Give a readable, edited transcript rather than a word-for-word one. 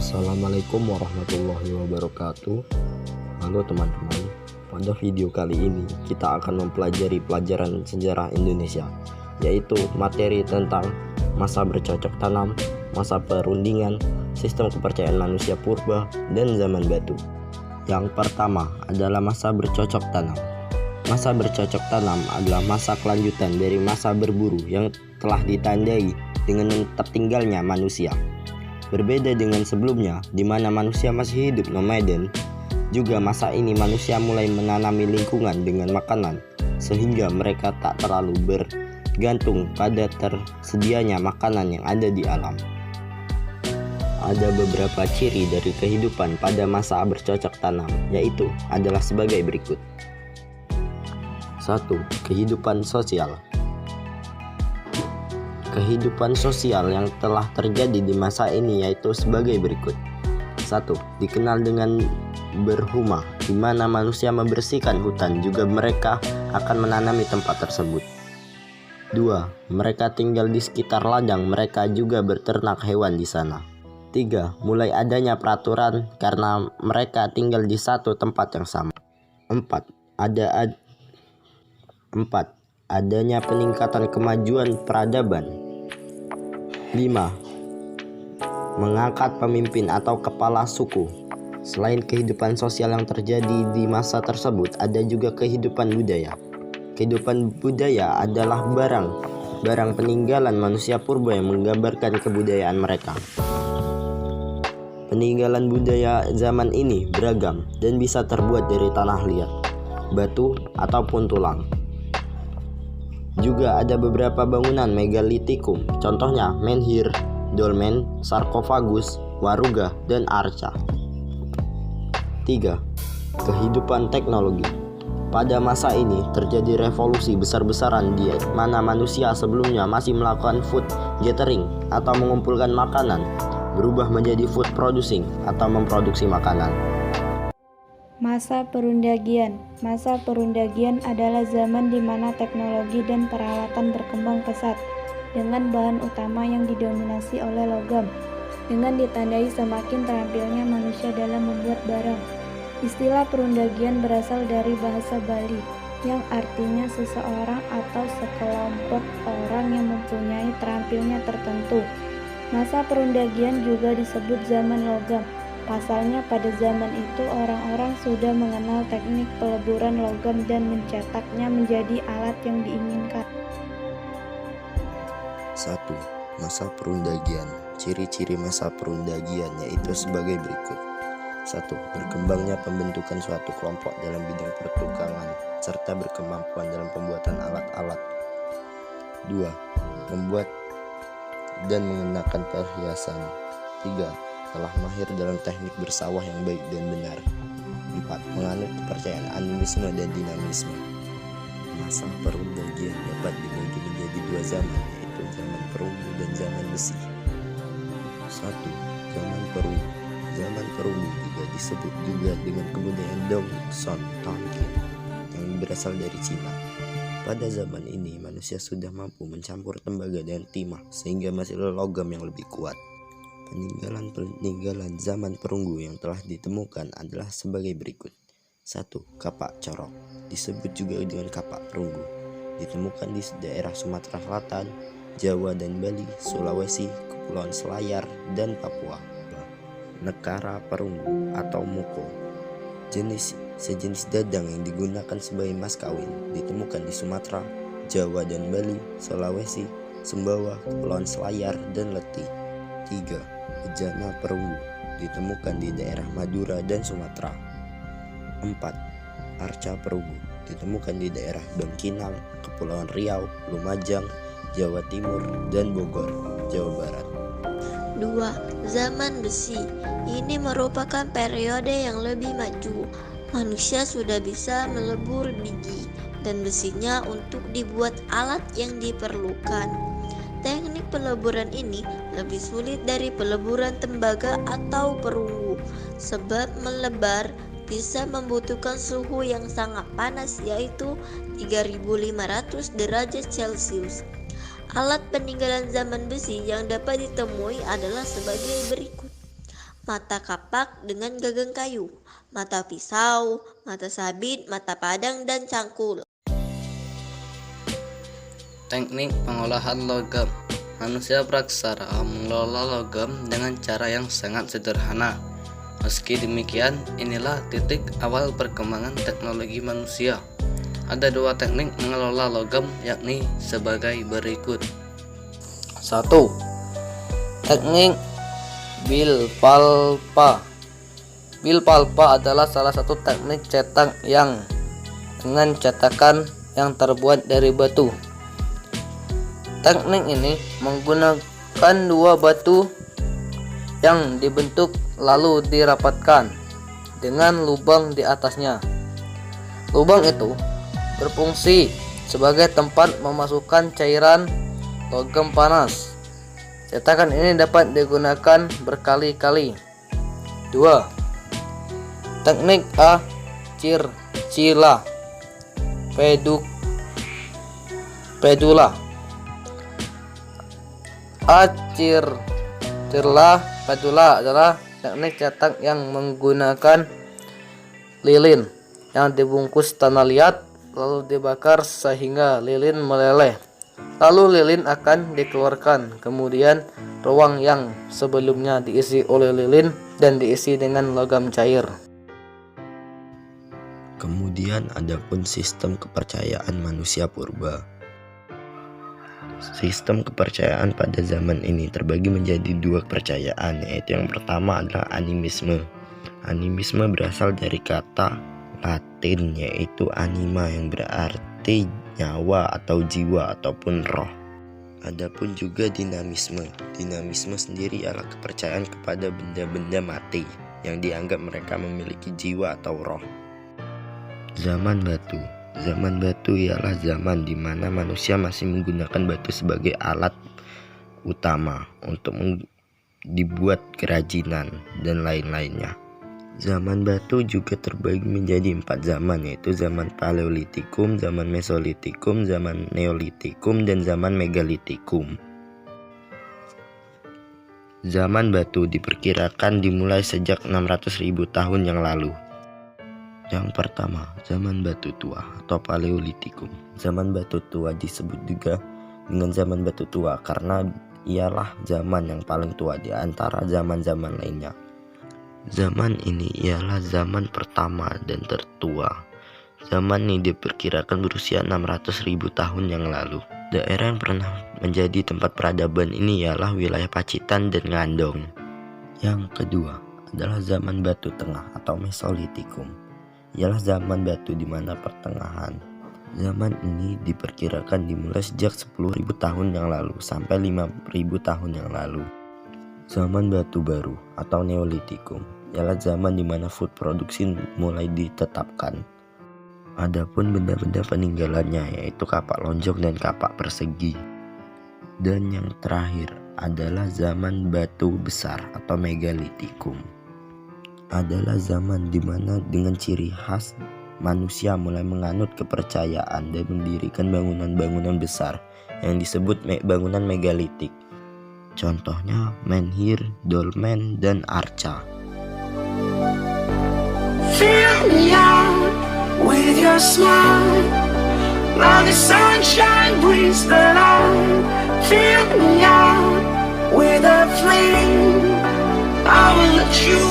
Assalamualaikum warahmatullahi wabarakatuh. Halo teman-teman, pada video kali ini kita akan mempelajari pelajaran sejarah Indonesia, yaitu materi tentang masa bercocok tanam, masa perundingan, sistem kepercayaan manusia purba, dan zaman batu. Yang pertama adalah masa bercocok tanam. Masa bercocok tanam adalah masa kelanjutan dari masa berburu yang telah ditandai dengan tertinggalnya manusia. Berbeda dengan sebelumnya, di mana manusia masih hidup nomaden, juga masa ini manusia mulai menanami lingkungan dengan makanan, sehingga mereka tak terlalu bergantung pada tersedianya makanan yang ada di alam. Ada beberapa ciri dari kehidupan pada masa bercocok tanam, yaitu adalah sebagai berikut. 1. Kehidupan sosial. Kehidupan sosial yang telah terjadi di masa ini yaitu sebagai berikut. 1. Dikenal dengan berhumah, di mana manusia membersihkan hutan, juga mereka akan menanami tempat tersebut. 2. Mereka tinggal di sekitar ladang, mereka juga berternak hewan di sana. 3. Mulai adanya peraturan karena mereka tinggal di satu tempat yang sama. 4. Adanya peningkatan kemajuan peradaban. 5. Mengangkat pemimpin atau kepala suku. Selain kehidupan sosial yang terjadi di masa tersebut, ada juga kehidupan budaya. Kehidupan budaya adalah barang peninggalan manusia purba yang menggambarkan kebudayaan mereka. Peninggalan budaya zaman ini beragam dan bisa terbuat dari tanah liat, batu, ataupun tulang. Juga ada beberapa bangunan megalitikum, contohnya menhir, dolmen, sarkofagus, waruga, dan arca. 3. Kehidupan teknologi. Pada masa ini terjadi revolusi besar-besaran di mana manusia sebelumnya masih melakukan food gathering atau mengumpulkan makanan, berubah menjadi food producing atau memproduksi makanan. Masa perundagian. Masa perundagian adalah zaman di mana teknologi dan peralatan berkembang pesat dengan bahan utama yang didominasi oleh logam, dengan ditandai semakin terampilnya manusia dalam membuat barang. Istilah perundagian berasal dari bahasa Bali yang artinya seseorang atau sekelompok orang yang mempunyai terampilnya tertentu. Masa perundagian juga disebut zaman logam. Pasalnya pada zaman itu orang-orang sudah mengenal teknik peleburan logam dan mencetaknya menjadi alat yang diinginkan. 1. Masa perundagian. Ciri-ciri masa perundagian yaitu sebagai berikut. 1. Berkembangnya pembentukan suatu kelompok dalam bidang pertukangan serta berkemampuan dalam pembuatan alat-alat. 2. Membuat dan mengenakan perhiasan. 3. Telah mahir dalam teknik bersawah yang baik dan benar. 4. Menganut kepercayaan animisme dan dinamisme. Masa perundagian dapat dibagi menjadi dua zaman, yaitu zaman perunggu dan zaman besi. 1. Zaman perunggu. Zaman perunggu juga disebut juga dengan kebudayaan Dong Son Tonkin yang berasal dari Cina. Pada zaman ini manusia sudah mampu mencampur tembaga dan timah sehingga menghasilkan logam yang lebih kuat. Peninggalan zaman perunggu yang telah ditemukan adalah sebagai berikut. 1. Kapak corok, disebut juga dengan kapak perunggu, ditemukan di daerah Sumatera Selatan, Jawa dan Bali, Sulawesi, Kepulauan Selayar, dan Papua. Nekara perunggu atau muko, sejenis dadang yang digunakan sebagai mas kawin, ditemukan di Sumatera, Jawa dan Bali, Sulawesi, Sumbawa, Kepulauan Selayar, dan Leti. 3. Bejana perunggu, ditemukan di daerah Madura dan Sumatera. 4. Arca perunggu, ditemukan di daerah Bangkinang, Kepulauan Riau, Lumajang, Jawa Timur, dan Bogor, Jawa Barat. 2. Zaman besi. Ini merupakan periode yang lebih maju. Manusia sudah bisa melebur biji dan besinya untuk dibuat alat yang diperlukan. Teknik peleburan ini lebih sulit dari peleburan tembaga atau perunggu, sebab melebar bisa membutuhkan suhu yang sangat panas, yaitu 3500 derajat Celcius. Alat peninggalan zaman besi yang dapat ditemui adalah sebagai berikut. mata kapak dengan gagang kayu, mata pisau, mata sabit, mata padang, dan cangkul. Teknik pengolahan logam. Manusia praksara mengelola logam dengan cara yang sangat sederhana. Meski demikian, inilah titik awal perkembangan teknologi manusia. Ada dua teknik mengelola logam, yakni sebagai berikut. 1. Teknik Bilpalpa. Bilpalpa adalah salah satu teknik cetak yang dengan cetakan yang terbuat dari batu. Teknik ini menggunakan dua batu yang dibentuk lalu dirapatkan dengan lubang di atasnya. Lubang itu berfungsi sebagai tempat memasukkan cairan logam panas. Cetakan ini dapat digunakan berkali-kali. 2. Teknik Acircila Pedula. Acircila pedula adalah teknik cetak yang menggunakan lilin yang dibungkus tanah liat lalu dibakar sehingga lilin meleleh. Lalu lilin akan dikeluarkan, kemudian ruang yang sebelumnya diisi oleh lilin dan diisi dengan logam cair. Kemudian ada pun sistem kepercayaan manusia purba. Sistem kepercayaan pada zaman ini terbagi menjadi dua kepercayaan, yaitu yang pertama adalah animisme. Animisme berasal dari kata Latin yaitu anima yang berarti nyawa atau jiwa ataupun roh. Adapun juga dinamisme. Dinamisme sendiri adalah kepercayaan kepada benda-benda mati yang dianggap mereka memiliki jiwa atau roh. Zaman batu. Zaman batu ialah zaman di mana manusia masih menggunakan batu sebagai alat utama untuk dibuat kerajinan dan lain-lainnya. Zaman batu juga terbagi menjadi 4 zaman, yaitu zaman Paleolitikum, zaman Mesolitikum, zaman Neolitikum, dan zaman Megalitikum. Zaman batu diperkirakan dimulai sejak 600.000 tahun yang lalu. Yang pertama, zaman batu tua atau Paleolitikum. Zaman batu tua disebut juga dengan zaman batu tua karena ialah zaman yang paling tua di antara zaman-zaman lainnya. Zaman ini ialah zaman pertama dan tertua. Zaman ini diperkirakan berusia 600.000 tahun yang lalu. Daerah yang pernah menjadi tempat peradaban ini ialah wilayah Pacitan dan Ngandong. Yang kedua adalah zaman batu tengah atau Mesolitikum. Ialah zaman batu di mana pertengahan. Zaman ini diperkirakan dimulai sejak 10.000 tahun yang lalu sampai 5.000 tahun yang lalu. Zaman batu baru atau Neolitikum ialah zaman di mana food produksi mulai ditetapkan. Adapun benda-benda peninggalannya yaitu kapak lonjong dan kapak persegi. Dan yang terakhir adalah zaman batu besar atau Megalitikum. Adalah zaman di mana dengan ciri khas manusia mulai menganut kepercayaan dan mendirikan bangunan-bangunan besar yang disebut bangunan megalitik. Contohnya menhir, dolmen, dan arca. Fill me out with your smile, like the sunshine brings the light. Fill me out with a flame, I will let you